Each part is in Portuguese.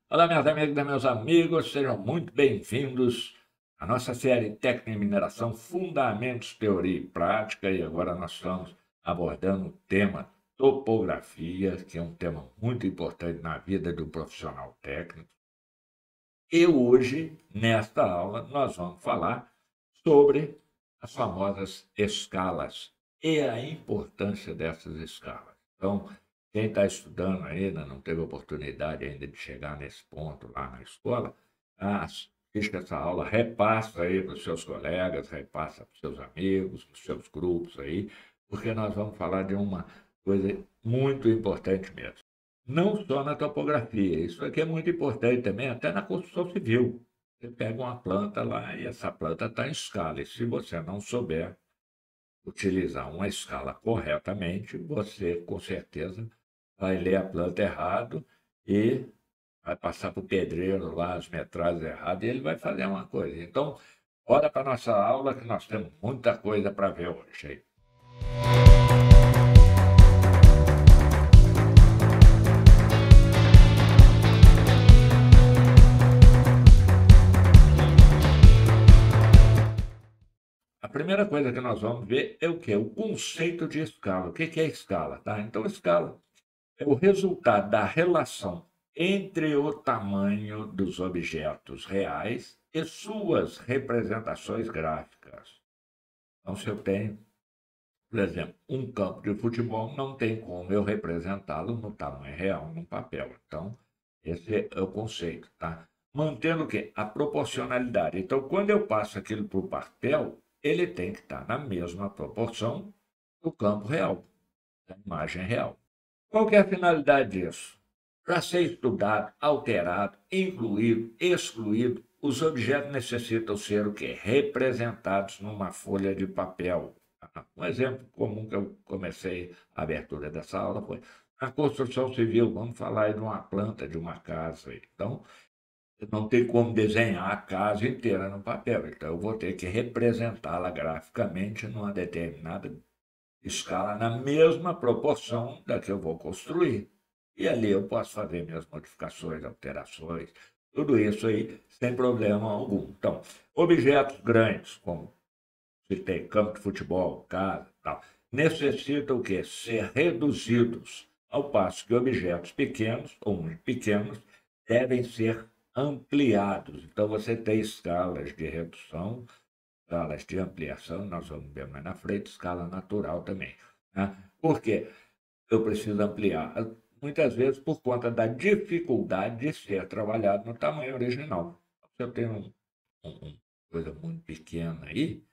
Olá, minhas amigas e meus amigos, sejam muito bem-vindos à nossa série Técnica em Mineração, Fundamentos, Teoria e Prática. E agora nós estamos abordando o tema topografia, que é um tema muito importante na vida do profissional técnico. E hoje, nesta aula, nós vamos falar sobre as famosas escalas e a importância dessas escalas. Então, quem está estudando ainda, não teve oportunidade ainda de chegar nesse ponto lá na escola, assiste essa aula, repassa aí para os seus colegas, repassa para os seus amigos, para os seus grupos aí, porque nós vamos falar de uma coisa muito importante mesmo. Não só na topografia, isso aqui é muito importante também, até na construção civil. Você pega uma planta lá e essa planta está em escala, e se você não souber utilizar uma escala corretamente, você com certeza vai ler a planta errado e vai passar para o pedreiro lá as metragens erradas e ele vai fazer uma coisa. Então, bora para a nossa aula que nós temos muita coisa para ver hoje aí. A primeira coisa que nós vamos ver é o quê? O conceito de escala. O que é escala, tá? Então, escala é o resultado da relação entre o tamanho dos objetos reais e suas representações gráficas. Então, se eu tenho, por exemplo, um campo de futebol, não tem como eu representá-lo no tamanho real, no papel. Então, esse é o conceito, tá? Mantendo o quê? A proporcionalidade. Então, quando eu passo aquilo para o papel, ele tem que estar na mesma proporção do campo real, da imagem real. Qual que é a finalidade disso? Para ser estudado, alterado, incluído, excluído, os objetos necessitam ser o quê? Representados numa folha de papel. Um exemplo comum que eu comecei a abertura dessa aula foi a construção civil. Vamos falar aí de uma planta de uma casa. Então, não tem como desenhar a casa inteira no papel. Então, eu vou ter que representá-la graficamente numa determinada escala, na mesma proporção da que eu vou construir. E ali eu posso fazer minhas modificações, alterações, tudo isso aí sem problema algum. Então, objetos grandes, como se tem campo de futebol, casa, tal, necessitam o quê? Ser reduzidos, ao passo que objetos pequenos ou muito pequenos devem ser ampliados. Então, você tem escalas de redução, escalas de ampliação, nós vamos ver mais na frente, escala natural também. Né? Por quê? Eu preciso ampliar. Muitas vezes por conta da dificuldade de ser trabalhado no tamanho original. Se eu tenho uma coisa muito pequena aí,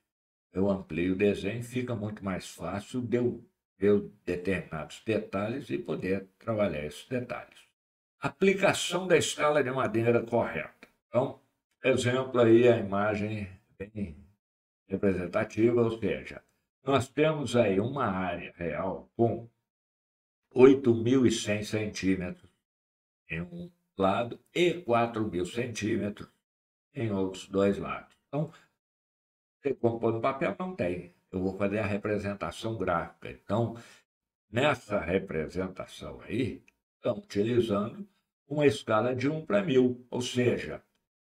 eu amplio o desenho, fica muito mais fácil de eu ver determinados detalhes e poder trabalhar esses detalhes. Aplicação da escala de maneira correta. Então, exemplo aí, a imagem bem representativa, ou seja, nós temos aí uma área real com 8.100 centímetros em um lado e 4.000 centímetros em outros dois lados. Então, tem como pôr no papel? Não tem. Eu vou fazer a representação gráfica. Então, nessa representação aí, estamos utilizando uma escala de 1:1000, ou seja,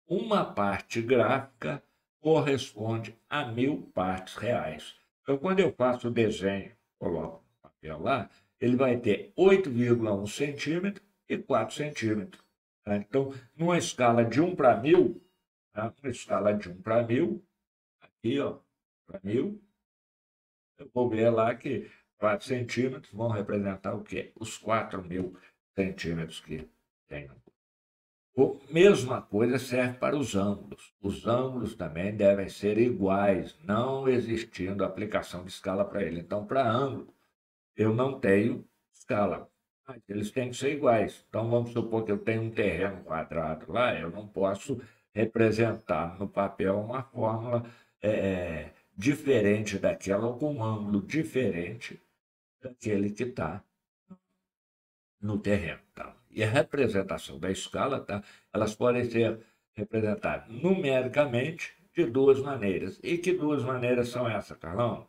uma parte gráfica corresponde a 1.000 partes reais. Então, quando eu faço o desenho, coloco no papel lá, ele vai ter 8,1 centímetros e 4 centímetros. Tá? Então, numa escala de 1:1000, tá? Uma escala de 1:1000, aqui, ó, para 1000, eu vou ver lá que 4 centímetros vão representar o quê? Os 4.000 centímetros que tem. A mesma coisa serve para os ângulos. Os ângulos também devem ser iguais, não existindo aplicação de escala para ele. Então, para ângulo, eu não tenho escala, mas eles têm que ser iguais. Então, vamos supor que eu tenho um terreno quadrado lá, eu não posso representar no papel uma fórmula diferente daquela ou com um ângulo diferente daquele que está no terreno. Tá? E a representação da escala, tá? Elas podem ser representadas numericamente de duas maneiras. E que duas maneiras são essas, Carlão?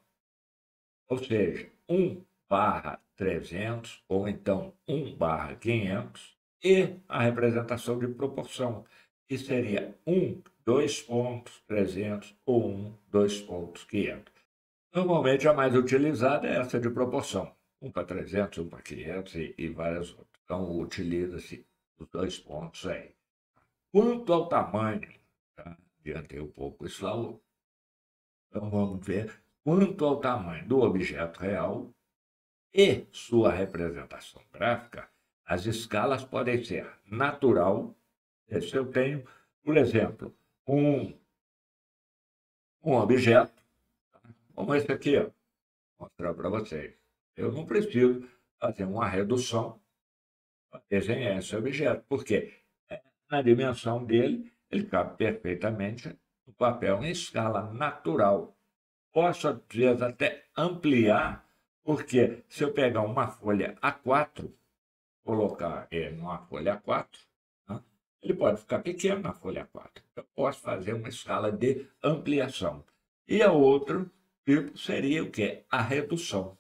Ou seja, 1/300, ou então 1/500, e a representação de proporção, que seria 1, 2 pontos 300 ou 1, 2 pontos 500. Normalmente a mais utilizada é essa de proporção, 1 para 300, 1 para 500 e várias outras. Então utiliza-se os 2 pontos aí. Quanto ao tamanho, tá? Adiantei um pouco isso lá. Então vamos ver quanto ao tamanho do objeto real e sua representação gráfica, as escalas podem ser natural. Se eu tenho, por exemplo, um objeto, como esse aqui, ó, vou mostrar para vocês. Eu não preciso fazer uma redução para desenhar esse objeto, porque na dimensão dele, ele cabe perfeitamente no papel em escala natural. Posso, às vezes, até ampliar, porque se eu pegar uma folha A4, colocar ele numa folha A4, né, ele pode ficar pequeno na folha A4. Eu posso fazer uma escala de ampliação. E a outro tipo seria o quê? A redução.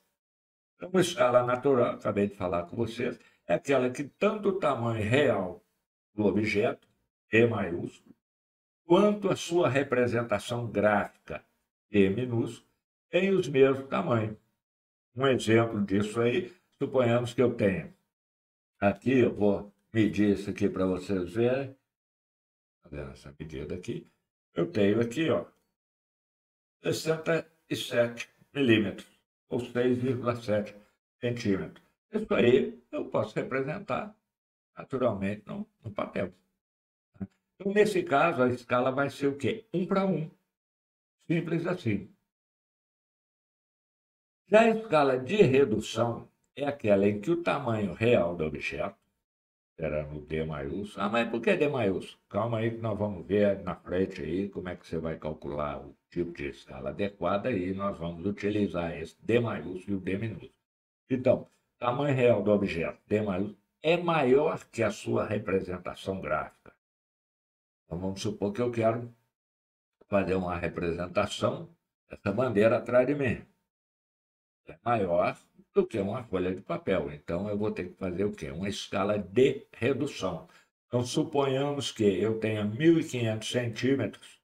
Então, uma escala natural, acabei de falar com vocês, é aquela que tanto o tamanho real do objeto, E maiúsculo, quanto a sua representação gráfica, E minúsculo, tem os mesmos tamanhos. Um exemplo disso aí, suponhamos que eu tenha. Aqui eu vou medir isso aqui para vocês verem. Está vendo essa medida aqui? Eu tenho aqui, ó, 67 milímetros, ou 6,7 centímetros. Isso aí eu posso representar naturalmente no papel. Então, nesse caso, a escala vai ser o quê? 1 para 1. Simples assim. Já a escala de redução é aquela em que o tamanho real do objeto, era no D maiúsculo. Ah, mas por que D maiúsculo? Calma aí que nós vamos ver na frente aí como é que você vai calcular o tipo de escala adequada e nós vamos utilizar esse D maiúsculo e o D minúsculo. Então, tamanho real do objeto, D maiúsculo, é maior que a sua representação gráfica. Então, vamos supor que eu quero fazer uma representação dessa bandeira atrás de mim. É maior do que uma folha de papel. Então, eu vou ter que fazer o quê? Uma escala de redução. Então, suponhamos que eu tenha 1.500 centímetros,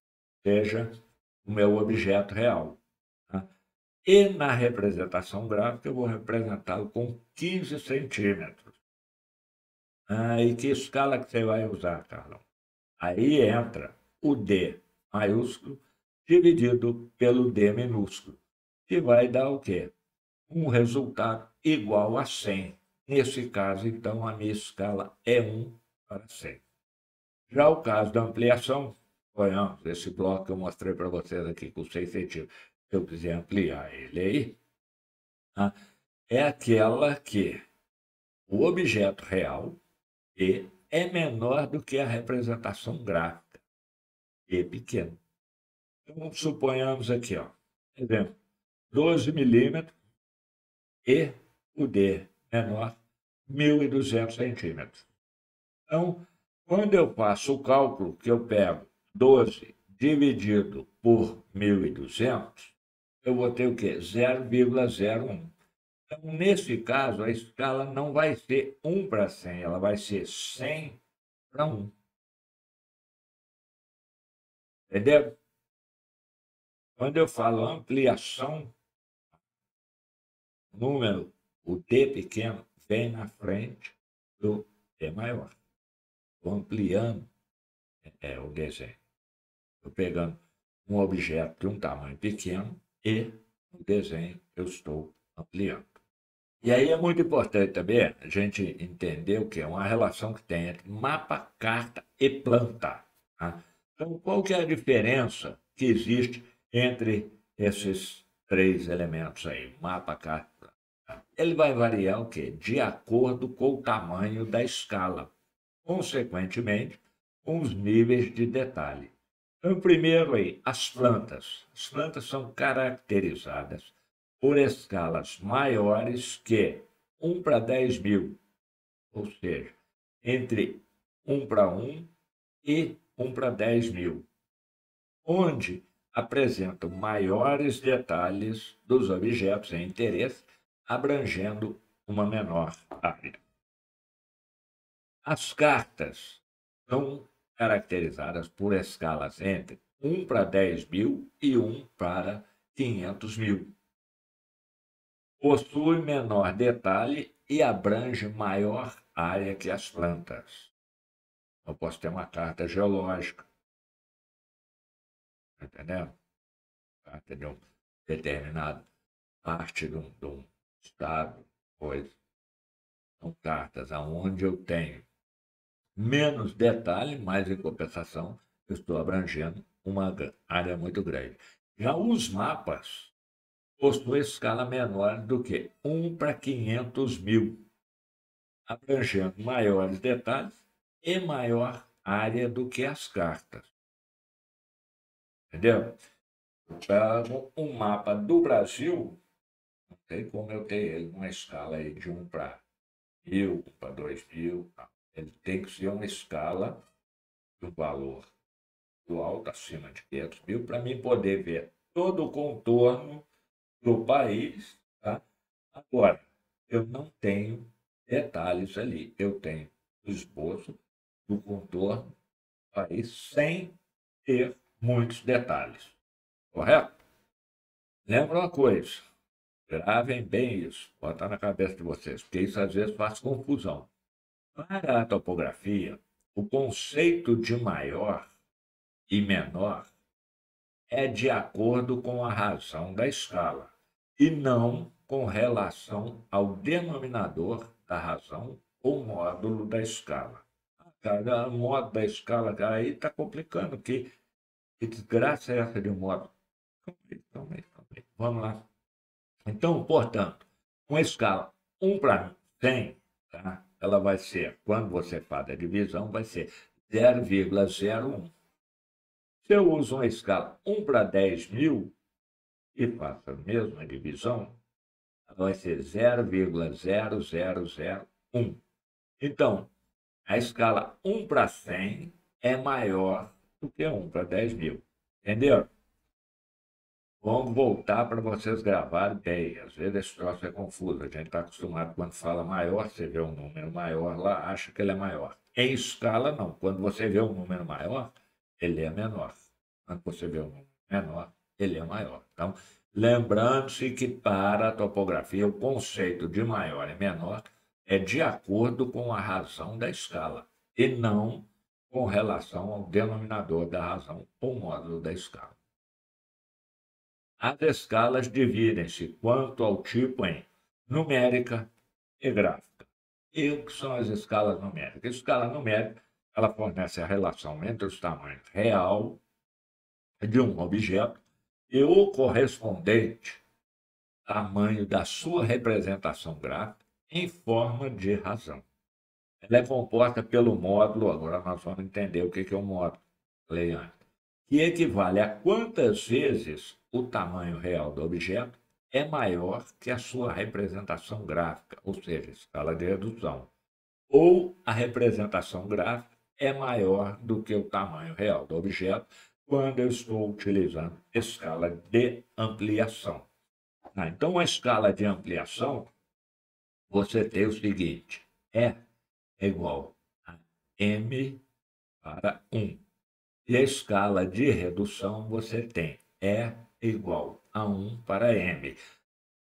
seja o meu objeto real. Tá? E na representação gráfica, eu vou representá-lo com 15 centímetros. E que escala que você vai usar, Carlão? Aí entra o D maiúsculo dividido pelo D minúsculo, que vai dar o quê? Um resultado igual a 100. Nesse caso, então, a minha escala é 1 para 100. Já o caso da ampliação, olhamos esse bloco que eu mostrei para vocês aqui com 6 centímetros, se eu quiser ampliar ele aí, tá? É aquela que o objeto real E é menor do que a representação gráfica, E pequeno. Então, suponhamos aqui, ó, exemplo, 12 milímetros e o D menor, 1.200 centímetros. Então, quando eu faço o cálculo, que eu pego 12 dividido por 1.200, eu vou ter o quê? 0,01. Então, nesse caso, a escala não vai ser 1 para 100, ela vai ser 100 para 1. Entendeu? Quando eu falo ampliação, número, o D pequeno vem na frente do D maior. Estou ampliando o desenho. Estou pegando um objeto de um tamanho pequeno e o desenho eu estou ampliando. E aí é muito importante também a gente entender o que é uma relação que tem entre mapa, carta e planta. Tá? Então, qual que é a diferença que existe entre esses três elementos aí, mapa, carta e planta? Ele vai variar o quê? De acordo com o tamanho da escala, consequentemente, com os níveis de detalhe. Então, primeiro aí, as plantas. As plantas são caracterizadas por escalas maiores que 1 para 10 mil, ou seja, entre 1 para 1 e 1 para 10 mil, onde apresentam maiores detalhes dos objetos em interesse, abrangendo uma menor área. As cartas são caracterizadas por escalas entre 1 para 10.000 e 1 para 500.000. Possui menor detalhe e abrange maior área que as plantas. Eu posso ter uma carta geológica, tá entendendo? Carta de um determinado parte de um estado, coisa. São cartas aonde eu tenho menos detalhe, mas em compensação eu estou abrangendo uma área muito grande. Já os mapas possuem escala menor do que 1 para 500.000, abrangendo maiores detalhes e maior área do que as cartas. Entendeu? Eu pego um mapa do Brasil, não tem como eu ter ele numa escala aí de 1 para 1.000, 1 para 2.000. Ele tem que ser uma escala de um valor do alto, acima de 500.000, para mim poder ver todo o contorno do país. Tá? Agora, eu não tenho detalhes ali. Eu tenho o esboço do contorno do país sem ter muitos detalhes. Correto? Lembra uma coisa, gravem bem isso, bota na cabeça de vocês, porque isso às vezes faz confusão. Para a topografia, o conceito de maior e menor é de acordo com a razão da escala e não com relação ao denominador da razão ou módulo da escala. Cara, o módulo da escala, cara, aí está complicando. Que desgraça é essa de módulo? Calma aí. Vamos lá. Então, portanto, uma escala 1 para 100, tá? Ela vai ser, quando você faz a divisão, vai ser 0,01. Se eu uso uma escala 1 para 10.000 e faço a mesma divisão, ela vai ser 0,0001. Então, a escala 1 para 100 é maior do que 1 para 10.000. Entendeu? Vamos voltar para vocês gravarem bem. Às vezes esse troço é confuso. A gente está acostumado, quando fala maior, você vê um número maior lá, acha que ele é maior. Em escala, não. Quando você vê um número maior, ele é menor. Quando você vê um número menor, ele é maior. Então, lembrando-se que para a topografia, o conceito de maior e menor é de acordo com a razão da escala e não com relação ao denominador da razão ou módulo da escala. As escalas dividem-se quanto ao tipo em numérica e gráfica. E o que são as escalas numéricas? A escala numérica, ela fornece a relação entre os tamanhos real de um objeto e o correspondente tamanho da sua representação gráfica em forma de razão. Ela é composta pelo módulo, agora nós vamos entender o que é o módulo, falei antes, que equivale a quantas vezes o tamanho real do objeto é maior que a sua representação gráfica, ou seja, escala de redução. Ou a representação gráfica é maior do que o tamanho real do objeto quando eu estou utilizando escala de ampliação. Então, a escala de ampliação, você tem o seguinte, é igual a m para 1. E a escala de redução você tem E igual a 1 para M. O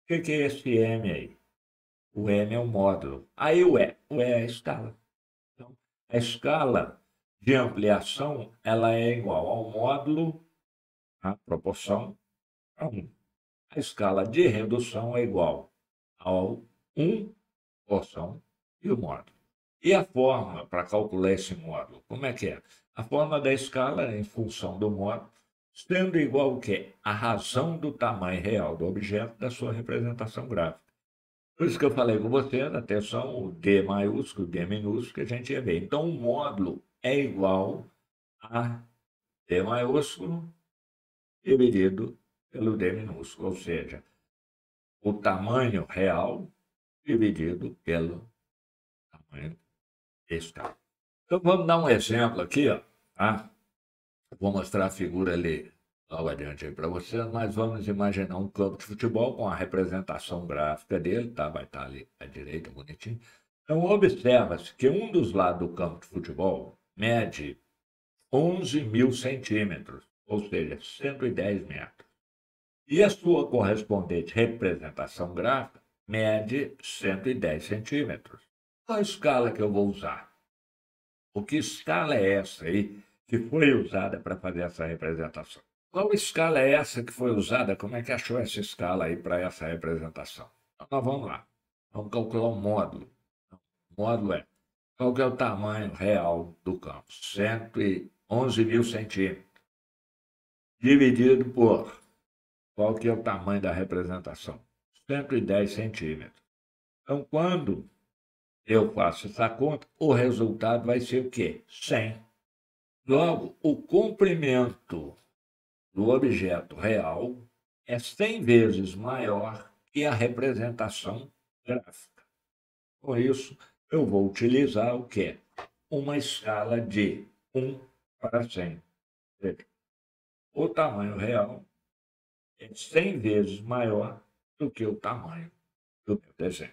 que é esse M aí? O M é o módulo. Aí o E é a escala. Então, a escala de ampliação ela é igual ao módulo, a proporção, a 1. A escala de redução é igual ao 1, porção, e o módulo. E a forma para calcular esse módulo? Como é que é? A forma da escala é em função do módulo, sendo igual o quê? A razão do tamanho real do objeto da sua representação gráfica. Por isso que eu falei com você, atenção, o D maiúsculo, o D minúsculo, que a gente ia ver. Então, o módulo é igual a D maiúsculo dividido pelo D minúsculo, ou seja, o tamanho real dividido pelo tamanho escala. Então, vamos dar um exemplo aqui, ó, tá? Vou mostrar a figura ali logo adiante aí para vocês, mas vamos imaginar um campo de futebol com a representação gráfica dele, tá? Vai estar ali à direita, bonitinho. Então, observa-se que um dos lados do campo de futebol mede 11.000 centímetros, ou seja, 110 metros. E a sua correspondente representação gráfica mede 110 centímetros. Qual a escala que eu vou usar? O que escala é essa aí que foi usada para fazer essa representação? Qual escala é essa que foi usada? Como é que achou essa escala aí para essa representação? Então, nós vamos lá. Vamos calcular o módulo. O módulo é qual que é o tamanho real do campo? 111.000 centímetros. Dividido por qual que é o tamanho da representação? 110 centímetros. Então, quando eu faço essa conta, o resultado vai ser o quê? 100. Logo, o comprimento do objeto real é 100 vezes maior que a representação gráfica. Com isso, eu vou utilizar o quê? Uma escala de 1 para 100. Veja, o tamanho real é 100 vezes maior do que o tamanho do meu desenho.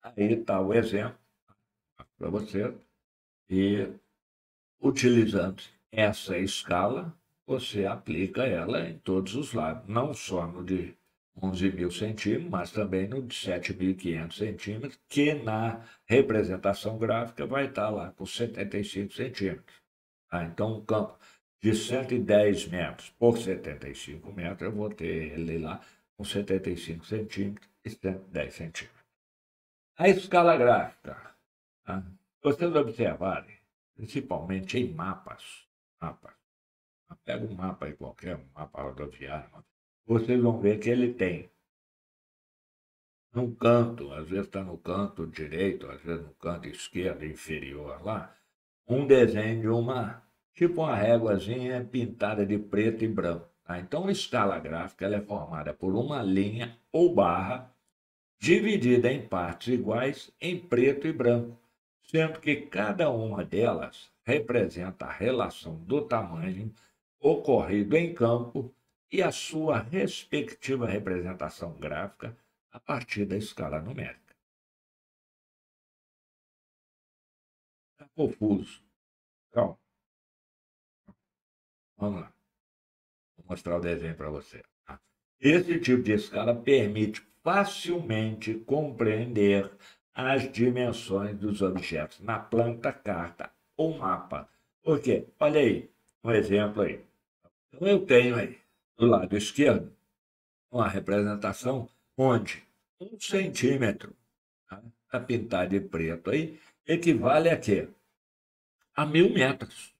Aí está o exemplo para você. E utilizando essa escala, você aplica ela em todos os lados, não só no de 11.000 centímetros, mas também no de 7.500 centímetros, que na representação gráfica vai estar lá com 75 centímetros. Ah, então, um campo de 110 metros por 75 metros, eu vou ter ele lá com 75 centímetros e 110 centímetros. A escala gráfica, tá? Vocês observarem, principalmente em mapas. Pega um mapa aí qualquer, um mapa rodoviário, vocês vão ver que ele tem num canto, às vezes está no canto direito, às vezes no canto esquerdo inferior lá, um desenho de tipo uma réguazinha pintada de preto e branco. Tá? Então, a escala gráfica ela é formada por uma linha ou barra dividida em partes iguais em preto e branco, sendo que cada uma delas representa a relação do tamanho ocorrido em campo e a sua respectiva representação gráfica a partir da escala numérica. Está confuso? Então, vamos lá. Vou mostrar o desenho para você. Tá? Esse tipo de escala permite facilmente compreender as dimensões dos objetos na planta, carta ou mapa. Por quê? Olha aí, um exemplo aí. Então, eu tenho aí, do lado esquerdo, uma representação onde 1 centímetro, tá? Tá pintado de preto aí, equivale a quê? A 1.000 metros.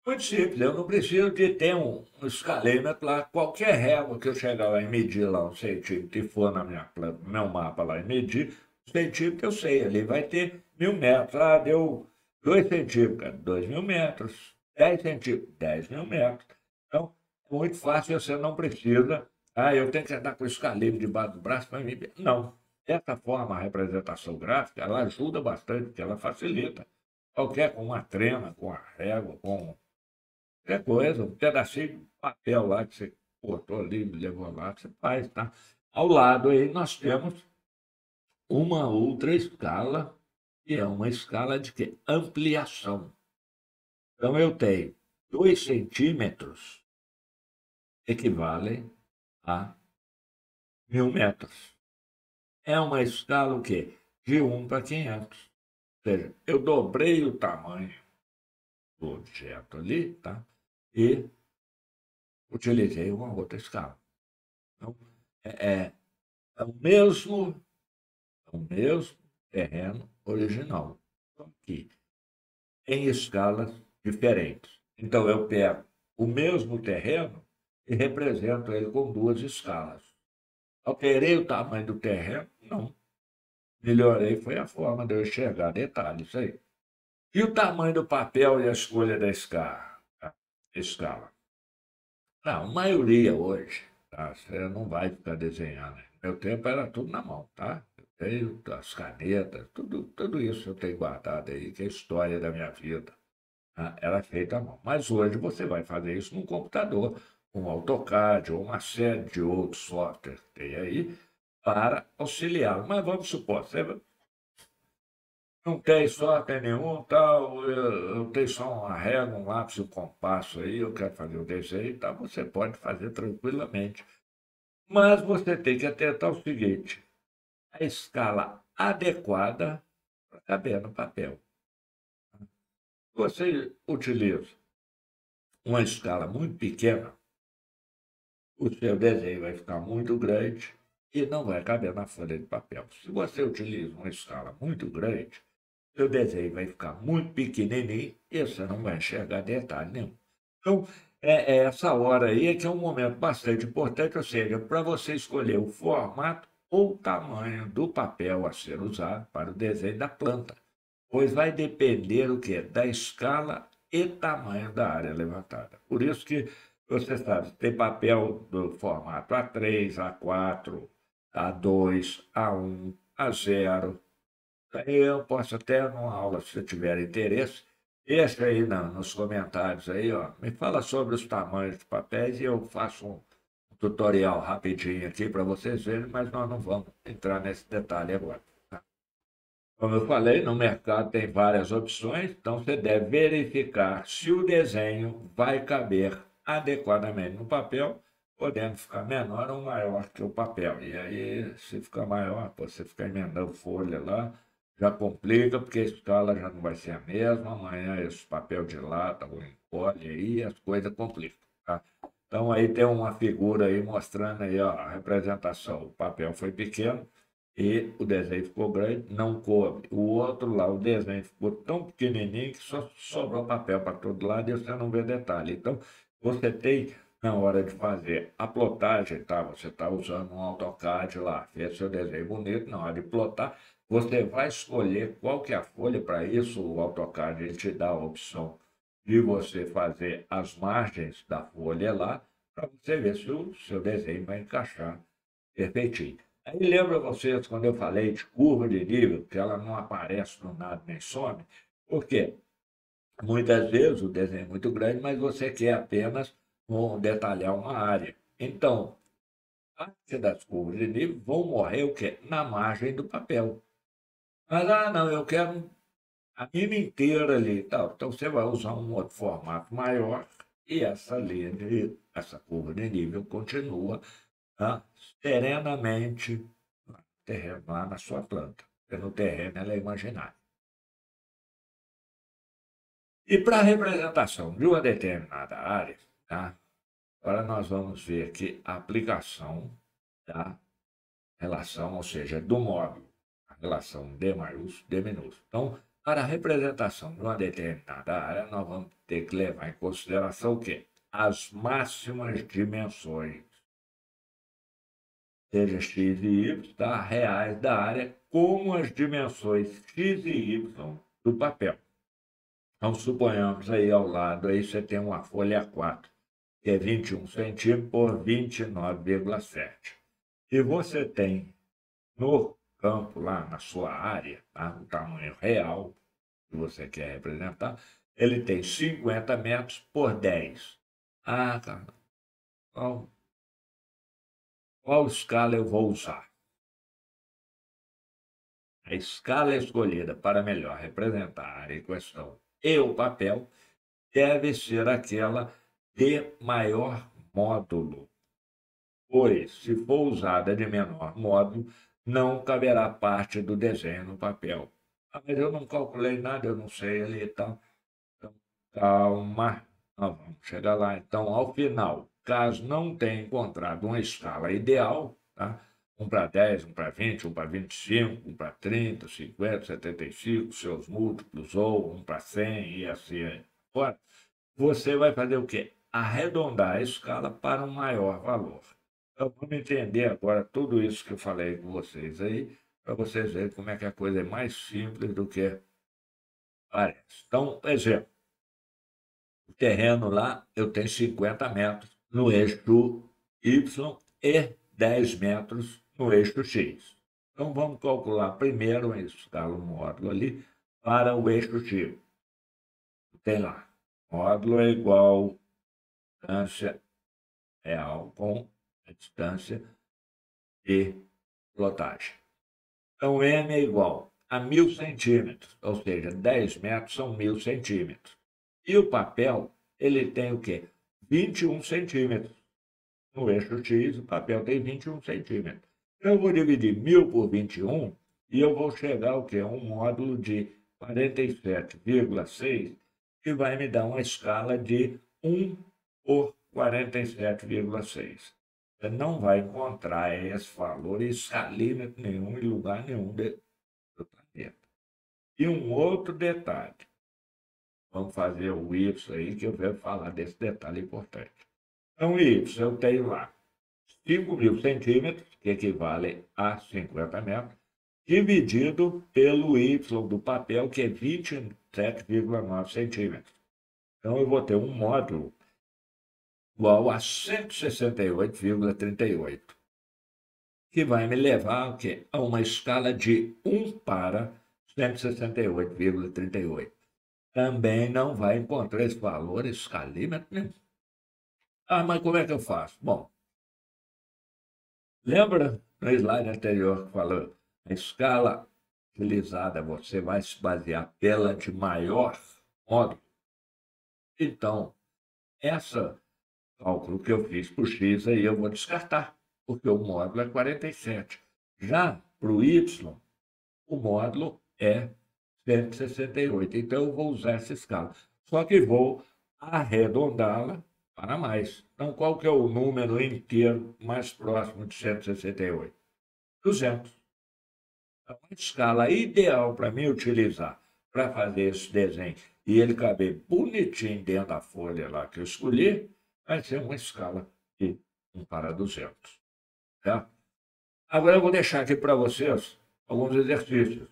Muito simples, eu não preciso de ter um escalêmetro lá. Qualquer régua que eu chegar lá e medir lá 1 centímetro e for na no meu mapa lá e medir, 1 centímetro eu sei, ali vai ter 1.000 metros. Ah, deu 2 centímetros, cara, 2.000 metros. 10 centímetros, 10.000 metros. Então, é muito fácil, você não precisa. Ah, eu tenho que andar com o escalímetro debaixo do braço para medir. Não. Dessa forma, a representação gráfica, ela ajuda bastante, porque ela facilita. Qualquer, com uma trena, com a régua, com qualquer coisa, um pedacinho de papel lá que você cortou ali, levou lá, você faz, tá? Ao lado aí nós temos uma outra escala, que é uma escala de quê? Ampliação. Então eu tenho 2 centímetros equivalem a 1.000 metros. É uma escala o quê? De 1 para 500. Ou seja, eu dobrei o tamanho do objeto ali, tá? E utilizei uma outra escala. Então, é, é o mesmo terreno original, só que em escalas diferentes. Então, eu pego o mesmo terreno e represento ele com duas escalas. Alterei o tamanho do terreno? Não. Melhorei foi a forma de eu enxergar detalhes aí. E o tamanho do papel e a escolha da escala? Não, a maioria hoje, tá? Você não vai ficar desenhando. Meu tempo era tudo na mão, tá? Eu tenho as canetas, tudo isso eu tenho guardado aí, que é a história da minha vida. Tá? Era feita à mão. Mas hoje você vai fazer isso num computador, com AutoCAD ou uma série de outros softwares que tem aí, para auxiliá-lo. Mas vamos supor, você não tem sorte nenhum, tal, eu tenho só uma régua, um lápis e um compasso aí, eu quero fazer o desenho, então você pode fazer tranquilamente. Mas você tem que atentar o seguinte, a escala adequada para caber no papel. Você utiliza uma escala muito pequena, o seu desenho vai ficar muito grande e não vai caber na folha de papel. Se você utiliza uma escala muito grande, seu desenho vai ficar muito pequenininho e você não vai enxergar detalhe nenhum. Então, é essa hora aí é que é um momento bastante importante, ou seja, para você escolher o formato ou o tamanho do papel a ser usado para o desenho da planta, pois vai depender o quê? Da escala e tamanho da área levantada. Por isso que você sabe, tem papel do formato A3, A4, A2, A1, A0. Aí eu posso até, numa aula, se você tiver interesse, deixa aí nos comentários aí, ó. Me fala sobre os tamanhos de papéis e eu faço um tutorial rapidinho aqui para vocês verem, mas nós não vamos entrar nesse detalhe agora. Como eu falei, no mercado tem várias opções, então você deve verificar se o desenho vai caber adequadamente no papel, podendo ficar menor ou maior que o papel. E aí, se ficar maior, pô, você ficar emendando folha lá, já complica, porque a escala já não vai ser a mesma, amanhã esse papel dilata ou encolhe aí, as coisas complicam, tá? Então aí tem uma figura aí mostrando aí, ó, a representação. O papel foi pequeno, e o desenho ficou grande, não coube. O outro lá, o desenho ficou tão pequenininho que só sobrou papel para todo lado e você não vê detalhe. Então, você tem, na hora de fazer a plotagem, tá? Você está usando um AutoCAD lá, fez seu desenho bonito, na hora de plotar, você vai escolher qual que é a folha. Para isso, o AutoCAD ele te dá a opção de você fazer as margens da folha lá, para você ver se o seu desenho vai encaixar perfeitinho. Aí lembra vocês quando eu falei de curva de nível, que ela não aparece do nada nem some? Por quê? Muitas vezes o desenho é muito grande, mas você quer apenas detalhar uma área. Então, parte das curvas de nível vão morrer o quê? Na margem do papel. Mas, não, eu quero a linha inteira ali e tal. Então, você vai usar um outro formato maior e essa linha, essa curva de nível continua, tá, serenamente terreno lá na sua planta, porque no terreno ela é imaginária. E para a representação de uma determinada área, tá? Agora nós vamos ver aqui a aplicação da relação, ou seja, do módulo, a relação D maiúsculo, D minúsculo. Então, para a representação de uma determinada área, nós vamos ter que levar em consideração o quê? As máximas dimensões, seja x e y, tá? Reais da área, como as dimensões x e y do papel. Então, suponhamos aí ao lado, aí você tem uma folha A4, que é 21 centímetros por 29,7. E você tem no campo, lá na sua área, tá? O tamanho real que você quer representar, ele tem 50 metros por 10. Ah, cara, qual escala eu vou usar? A escala escolhida para melhor representar a área em questão e o papel deve ser aquela de maior módulo, pois, se for usada de menor módulo, não caberá parte do desenho no papel. Ah, mas eu não calculei nada, eu não sei ali e tal. Então, calma, nós vamos chegar lá. Então, ao final, caso não tenha encontrado uma escala ideal, tá? Um para 10, um para 20, um para 25, um para 30, 50, 75, seus múltiplos, ou um para 100 e assim fora, você vai fazer o quê? Arredondar a escala para um maior valor. Então, vamos entender agora tudo isso que eu falei com vocês aí, para vocês verem como é que a coisa é mais simples do que parece. Então, exemplo, o terreno lá eu tenho 50 metros no eixo Y e 10 metros no eixo X. Então, vamos calcular primeiro a escala, o módulo ali, para o eixo X. Tem lá, módulo é igual a distância real com a distância de plotagem. Então, M é igual a 1.000 centímetros, ou seja, 10 metros são 1.000 centímetros. E o papel, ele tem o quê? 21 centímetros. No eixo X, o papel tem 21 centímetros. Então, eu vou dividir 1.000 por 21 e eu vou chegar ao quê? Um módulo de 47,6, que vai me dar uma escala de 1 por 47,6. Você não vai encontrar esse valor em escalímetro nenhum, em lugar nenhum do planeta. E um outro detalhe. Vamos fazer o Y aí, que eu vou falar desse detalhe importante. Então, Y, eu tenho lá 5.000 centímetros, que equivale a 50 metros, dividido pelo Y do papel, que é 27,9 centímetros. Então, eu vou ter um módulo igual a 168,38, que vai me levar ao quê? A uma escala de 1 para 168,38. Também não vai encontrar esse valor, esse escalímetro nenhum. Ah, mas como é que eu faço? Bom, lembra no slide anterior que falou a escala utilizada, você vai se basear pela de maior módulo? Então, essa cálculo que eu fiz para o X aí eu vou descartar, porque o módulo é 47. Já para o Y, o módulo é 168. Então, eu vou usar essa escala. Só que vou arredondá-la para mais. Então, qual que é o número inteiro mais próximo de 168? 200. Então, a escala ideal para mim utilizar para fazer esse desenho e ele caber bonitinho dentro da folha lá que eu escolhi, vai ser uma escala de 1 para 200. Tá? Agora eu vou deixar aqui para vocês alguns exercícios.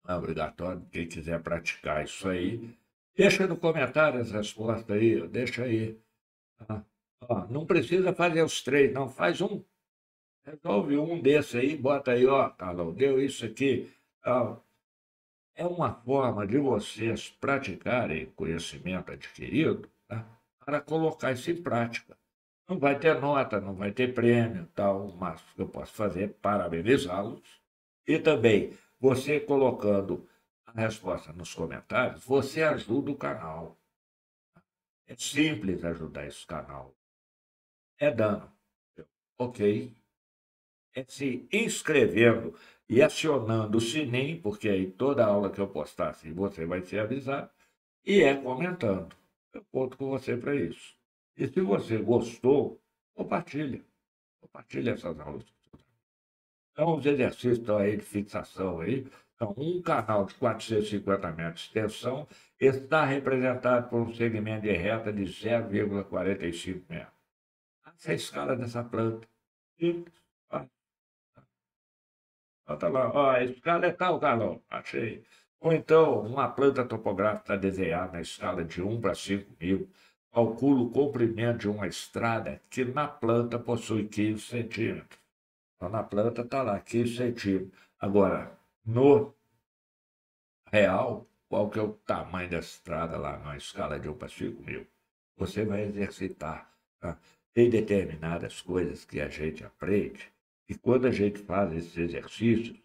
Não é obrigatório, quem quiser praticar isso aí, deixa no comentário as respostas aí, deixa aí. Tá? Ó, não precisa fazer os três, não, faz um. Resolve um desse aí, bota aí, ó, Carlão, deu isso aqui. Tal. É uma forma de vocês praticarem conhecimento adquirido, tá? Para colocar isso em prática. Não vai ter nota, não vai ter prêmio, tal, mas o que eu posso fazer é parabenizá-los. E também, você colocando a resposta nos comentários, você ajuda o canal. É simples ajudar esse canal. É dando, ok? É se inscrevendo e acionando o sininho, porque aí toda aula que eu postar assim, você vai ser avisado, e é comentando. Eu conto com você para isso. E se você gostou, compartilha. Compartilha essas aulas. Então, os exercícios estão aí de fixação aí. Então, um canal de 450 metros de extensão está representado por um segmento de reta de 0,45 metros. Essa é a escala dessa planta. Simples. Bota lá, ó, a escala é tal, Carlão, achei. Ou então, uma planta topográfica desenhada na escala de 1 para 5.000, calcula o comprimento de uma estrada que na planta possui 15 centímetros. Então, na planta está lá, 15 centímetros. Agora, no real, qual que é o tamanho da estrada lá na escala de 1 para 5.000? Você vai exercitar. Tá? Tem determinadas coisas que a gente aprende, e quando a gente faz esses exercícios,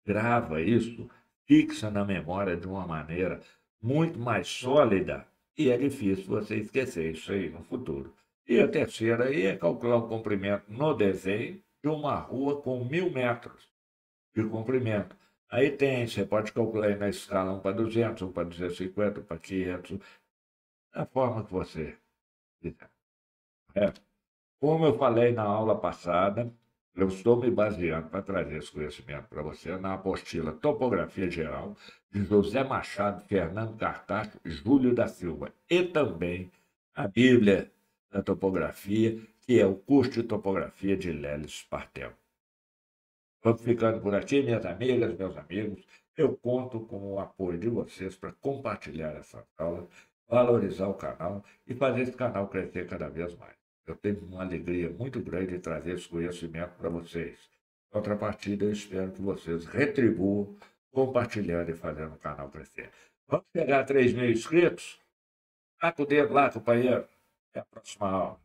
grava isso, fixa na memória de uma maneira muito mais sólida e é difícil você esquecer isso aí no futuro. E a terceira aí é calcular o comprimento no desenho de uma rua com 1.000 metros de comprimento. Aí tem, você pode calcular aí na escala 1 para 200, 1 para 250, 1 para 500, da forma que você quiser. É. Como eu falei na aula passada, eu estou me baseando para trazer esse conhecimento para você na apostila Topografia Geral de José Machado, Fernando Cartacho e Júlio da Silva. E também a Bíblia da Topografia, que é o curso de Topografia de Leles Partel. Vamos ficando por aqui, minhas amigas, meus amigos. Eu conto com o apoio de vocês para compartilhar essa aula, valorizar o canal e fazer esse canal crescer cada vez mais. Eu tenho uma alegria muito grande de trazer esse conhecimento para vocês. Em contrapartida, eu espero que vocês retribuam compartilhando e fazendo o canal crescer. Vamos pegar 3.000 inscritos? Taca o dedo lá, companheiro. Até a próxima aula.